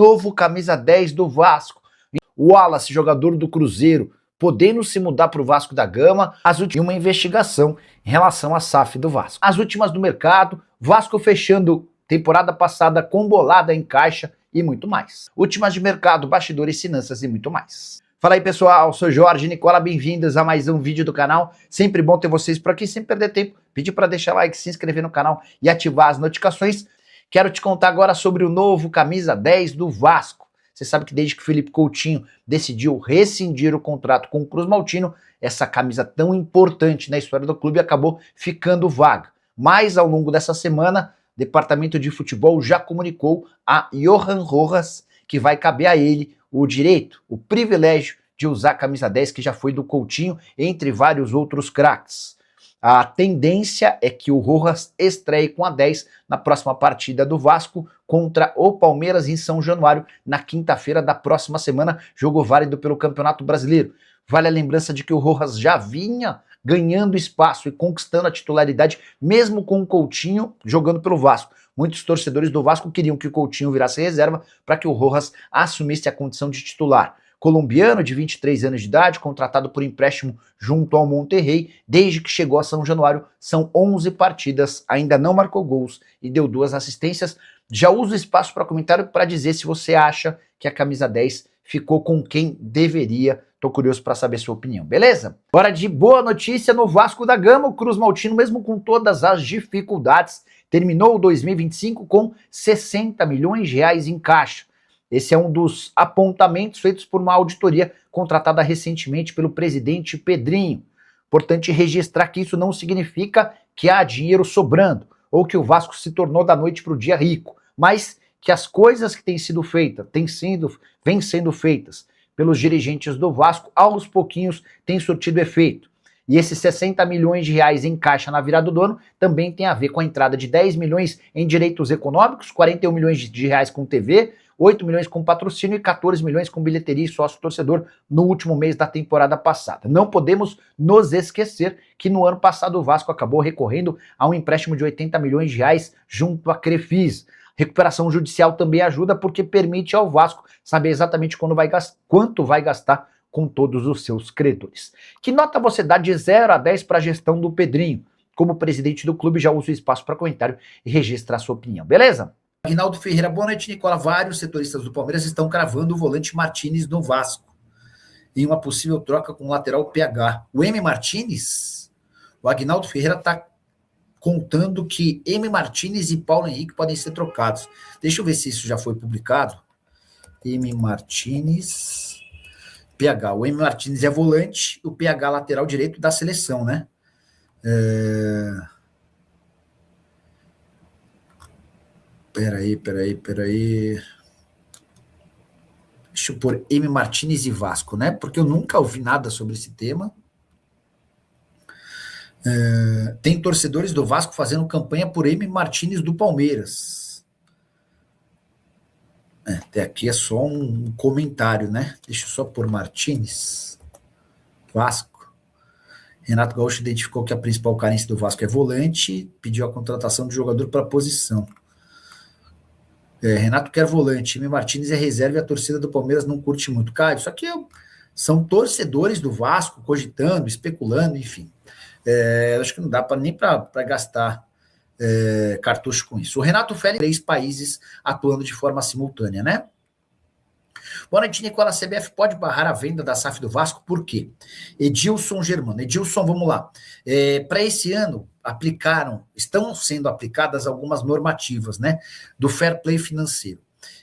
Novo camisa 10 do Vasco. O Wallace, jogador do Cruzeiro, podendo se mudar para o Vasco da Gama, uma investigação em relação à SAF do Vasco. As últimas do mercado, Vasco fechando temporada passada com bolada em caixa e muito mais. Últimas de mercado, bastidores, finanças e muito mais. Fala aí pessoal, sou Jorge Nicola, bem-vindos a mais um vídeo do canal. Sempre bom ter vocês por aqui, sem perder tempo. Pedir para deixar like, se inscrever no canal e ativar as notificações. Quero te contar agora sobre o novo camisa 10 do Vasco. Você sabe que desde que o Felipe Coutinho decidiu rescindir o contrato com o Cruz Maltino, essa camisa tão importante na história do clube acabou ficando vaga. Mas ao longo dessa semana, o Departamento de Futebol já comunicou a Johan Rojas que vai caber a ele o direito, o privilégio de usar a camisa 10 que já foi do Coutinho, entre vários outros craques. A tendência é que o Rojas estreie com a 10 na próxima partida do Vasco contra o Palmeiras em São Januário, na quinta-feira da próxima semana, jogo válido pelo Campeonato Brasileiro. Vale a lembrança de que o Rojas já vinha ganhando espaço e conquistando a titularidade, mesmo com o Coutinho jogando pelo Vasco. Muitos torcedores do Vasco queriam que o Coutinho virasse reserva para que o Rojas assumisse a condição de titular. Colombiano de 23 anos de idade, contratado por empréstimo junto ao Monterrey, desde que chegou a São Januário, são 11 partidas, ainda não marcou gols e deu 2 assistências. Já uso o espaço para comentário para dizer se você acha que a camisa 10 ficou com quem deveria. Tô curioso para saber sua opinião, beleza? Hora de boa notícia no Vasco da Gama. O Cruz Maltino, mesmo com todas as dificuldades, terminou o 2025 com 60 milhões de reais em caixa. Esse é um dos apontamentos feitos por uma auditoria contratada recentemente pelo presidente Pedrinho. Importante registrar que isso não significa que há dinheiro sobrando ou que o Vasco se tornou da noite para o dia rico, mas que as coisas que têm sido feitas, vêm sendo feitas pelos dirigentes do Vasco, aos pouquinhos têm surtido efeito. E esses 60 milhões de reais em caixa na virada do ano também tem a ver com a entrada de 10 milhões em direitos econômicos, 41 milhões de reais com TV, 8 milhões com patrocínio e 14 milhões com bilheteria e sócio-torcedor no último mês da temporada passada. Não podemos nos esquecer que no ano passado o Vasco acabou recorrendo a um empréstimo de 80 milhões de reais junto à Crefisa. Recuperação judicial também ajuda porque permite ao Vasco saber exatamente quanto vai gastar com todos os seus credores. Que nota você dá de 0 a 10 para a gestão do Pedrinho? Como presidente do clube, já uso o espaço para comentário e registrar a sua opinião, beleza? Aguinaldo Ferreira, boa noite, Nicola. Vários setoristas do Palmeiras estão cravando o volante Martínez no Vasco em uma possível troca com o lateral PH. O M. Martínez, o Aguinaldo Ferreira está contando que M. Martínez e Paulo Henrique podem ser trocados. Deixa eu ver se isso já foi publicado. M. Martínez, PH. O M. Martínez é volante, o PH lateral direito da seleção, né? Peraí. Deixa eu pôr M. Martínez e Vasco, né? Porque eu nunca ouvi nada sobre esse tema. Tem torcedores do Vasco fazendo campanha por M. Martínez do Palmeiras. Até aqui é só um comentário, né? Deixa eu só pôr Martínez. Vasco. Renato Gaúcho identificou que a principal carência do Vasco é volante, pediu a contratação de jogador para a posição. Renato quer volante, M. Martínez é reserva e a torcida do Palmeiras não curte muito. Cara, isso aqui são torcedores do Vasco cogitando, especulando, enfim. Acho que não dá nem para gastar cartucho com isso. O Renato Félix, 3 países atuando de forma simultânea, né? Boa noite, Nicola. A CBF pode barrar a venda da SAF do Vasco, por quê? Edilson Germano. Edilson, vamos lá. Para esse ano, estão sendo aplicadas algumas normativas, né, do fair play financeiro.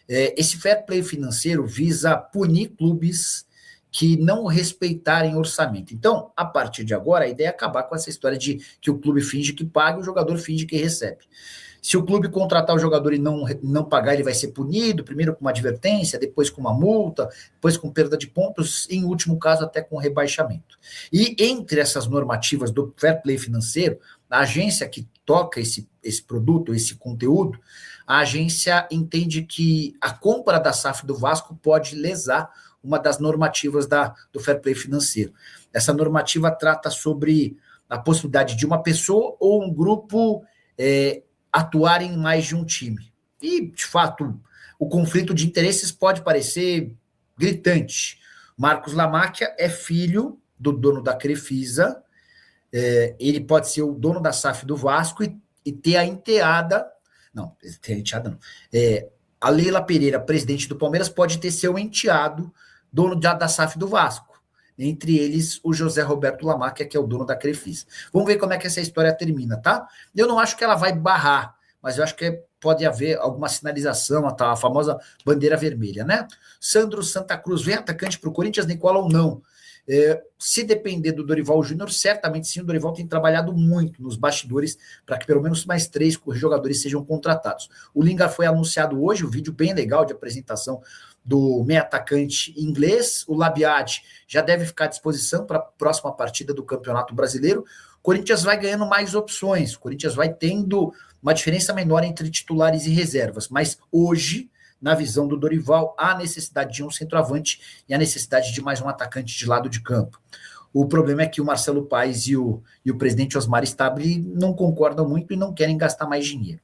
Esse fair play financeiro visa punir clubes que não respeitarem orçamento. Então, a partir de agora, a ideia é acabar com essa história de que o clube finge que paga e o jogador finge que recebe. Se o clube contratar o jogador e não pagar, ele vai ser punido, primeiro com uma advertência, depois com uma multa, depois com perda de pontos, em último caso até com rebaixamento. E entre essas normativas do fair play financeiro, a agência que toca esse produto, esse conteúdo, a agência entende que a compra da SAF do Vasco pode lesar uma das normativas do fair play financeiro. Essa normativa trata sobre a possibilidade de uma pessoa ou um grupo atuar em mais de um time. E, de fato, o conflito de interesses pode parecer gritante. Marcos Lamáquia é filho do dono da Crefisa, ele pode ser o dono da SAF do Vasco e ter a enteada, não, ter a enteada não, a Leila Pereira, presidente do Palmeiras, pode ter seu enteado, dono da SAF do Vasco. Entre eles, o José Roberto Lamáquia, que é o dono da Crefisa. Vamos ver como é que essa história termina, tá? Eu não acho que ela vai barrar, mas eu acho que pode haver alguma sinalização, a famosa bandeira vermelha, né? Sandro Santa Cruz, vem atacante para o Corinthians, Nicola ou não? Se depender do Dorival Júnior, certamente sim, o Dorival tem trabalhado muito nos bastidores para que pelo menos mais 3 jogadores sejam contratados. O Lingard foi anunciado hoje, um vídeo bem legal de apresentação do meio atacante inglês. O Labiat já deve ficar à disposição para a próxima partida do Campeonato Brasileiro. O Corinthians vai ganhando mais opções, o Corinthians vai tendo uma diferença menor entre titulares e reservas, mas hoje, na visão do Dorival, há necessidade de um centroavante e a necessidade de mais um atacante de lado de campo. O problema é que o Marcelo Paes e o presidente Osmar Stabile não concordam muito e não querem gastar mais dinheiro.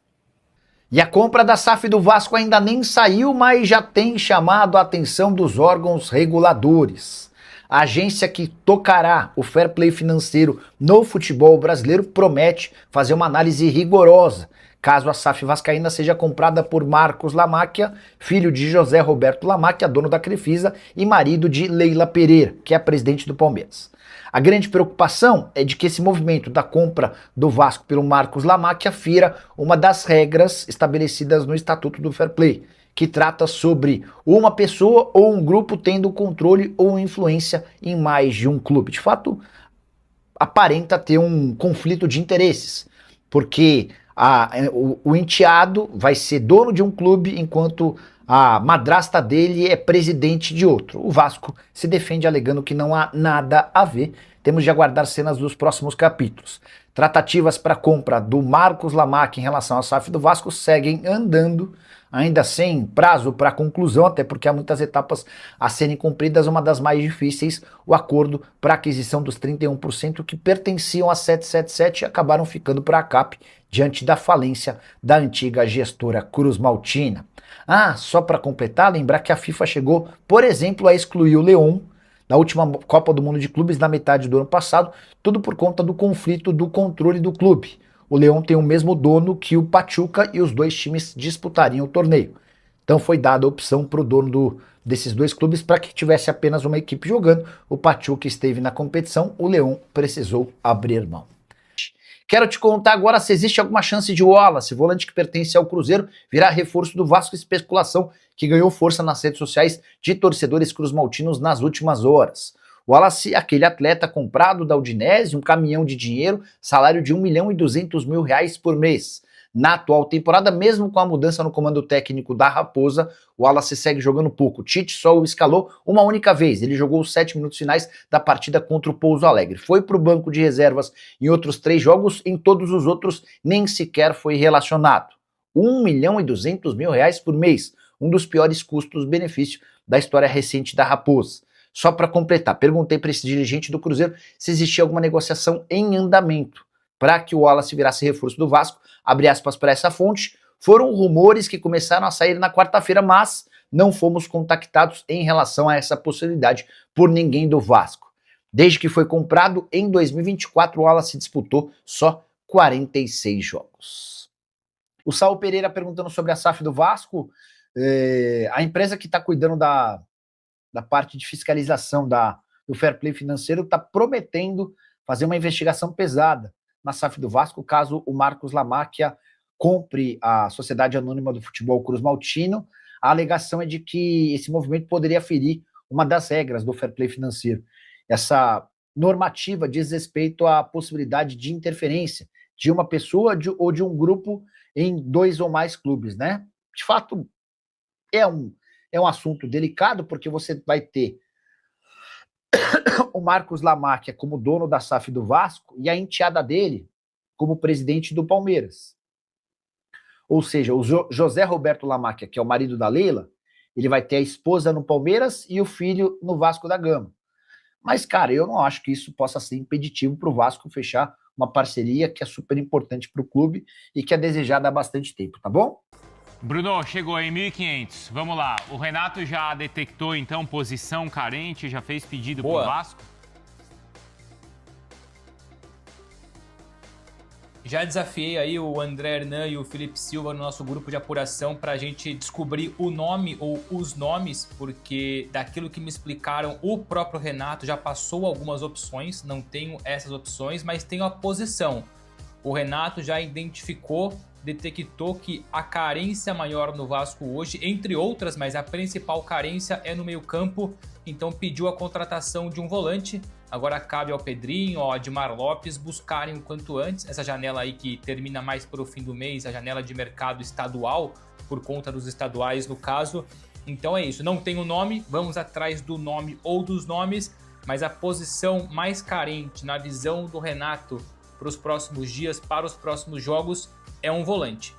E a compra da SAF do Vasco ainda nem saiu, mas já tem chamado a atenção dos órgãos reguladores. A agência que tocará o fair play financeiro no futebol brasileiro promete fazer uma análise rigorosa, caso a SAF vascaína seja comprada por Marcos Lamáquia, filho de José Roberto Lamáquia, dono da Crefisa, e marido de Leila Pereira, que é a presidente do Palmeiras. A grande preocupação é de que esse movimento da compra do Vasco pelo Marcos Lamáquia fira uma das regras estabelecidas no Estatuto do Fair Play, que trata sobre uma pessoa ou um grupo tendo controle ou influência em mais de um clube. De fato, aparenta ter um conflito de interesses, porque o enteado vai ser dono de um clube enquanto a madrasta dele é presidente de outro. O Vasco se defende alegando que não há nada a ver. Temos de aguardar cenas dos próximos capítulos. Tratativas para compra do Marcos Lamáquia em relação à SAF do Vasco seguem andando, ainda sem prazo para conclusão, até porque há muitas etapas a serem cumpridas. Uma das mais difíceis, o acordo para aquisição dos 31% que pertenciam a 777 e acabaram ficando para a CAP diante da falência da antiga gestora Cruz Maltina. Só para completar, lembrar que a FIFA chegou, por exemplo, a excluir o León na última Copa do Mundo de Clubes na metade do ano passado, tudo por conta do conflito do controle do clube. O León tem o mesmo dono que o Pachuca e os dois times disputariam o torneio. Então foi dada a opção para o dono desses dois clubes para que tivesse apenas uma equipe jogando. O Pachuca esteve na competição, o León precisou abrir mão. Quero te contar agora se existe alguma chance de Wallace, volante que pertence ao Cruzeiro, virar reforço do Vasco, especulação que ganhou força nas redes sociais de torcedores cruzmaltinos nas últimas horas. Wallace, aquele atleta comprado da Udinese, um caminhão de dinheiro, salário de R$1.200.000 por mês. Na atual temporada, mesmo com a mudança no comando técnico da Raposa, o Wallace segue jogando pouco. Tite só o escalou uma única vez. Ele jogou os 7 minutos finais da partida contra o Pouso Alegre. Foi para o banco de reservas em outros 3 jogos, em todos os outros nem sequer foi relacionado. R$1.200.000 por mês, um dos piores custos-benefício da história recente da Raposa. Só para completar, perguntei para esse dirigente do Cruzeiro se existia alguma negociação em andamento para que o Wallace virasse reforço do Vasco. Abre aspas para essa fonte, foram rumores que começaram a sair na quarta-feira, mas não fomos contactados em relação a essa possibilidade por ninguém do Vasco. Desde que foi comprado, em 2024, o Wallace disputou só 46 jogos. O Saul Pereira perguntando sobre a SAF do Vasco, a empresa que está cuidando da parte de fiscalização do fair play financeiro está prometendo fazer uma investigação pesada na SAF do Vasco, caso o Marcos Lamáquia compre a Sociedade Anônima do Futebol Cruzmaltino. A alegação é de que esse movimento poderia ferir uma das regras do fair play financeiro. Essa normativa diz respeito à possibilidade de interferência de uma pessoa ou de um grupo em 2 ou mais clubes, né? De fato, é um assunto delicado, porque você vai ter o Marcos Lamáquia como dono da SAF do Vasco e a enteada dele como presidente do Palmeiras. Ou seja, o José Roberto Lamáquia, que é o marido da Leila, ele vai ter a esposa no Palmeiras e o filho no Vasco da Gama. Mas, cara, eu não acho que isso possa ser impeditivo para o Vasco fechar uma parceria que é super importante para o clube e que é desejada há bastante tempo, tá bom? Bruno, chegou em 1.500. Vamos lá. O Renato já detectou, então, posição carente, já fez pedido pro Vasco? Já desafiei aí o André Hernan e o Felipe Silva no nosso grupo de apuração para a gente descobrir o nome ou os nomes, porque daquilo que me explicaram, o próprio Renato já passou algumas opções, não tenho essas opções, mas tenho a posição. O Renato já identificou, detectou que a carência maior no Vasco hoje, entre outras, mas a principal carência é no meio-campo, então pediu a contratação de um volante. Agora cabe ao Pedrinho, ao Admar Lopes buscarem o quanto antes essa janela aí que termina mais para o fim do mês, a janela de mercado estadual, por conta dos estaduais no caso. Então é isso, não tem o nome, vamos atrás do nome ou dos nomes, mas a posição mais carente na visão do Renato para os próximos dias, para os próximos jogos, é um volante.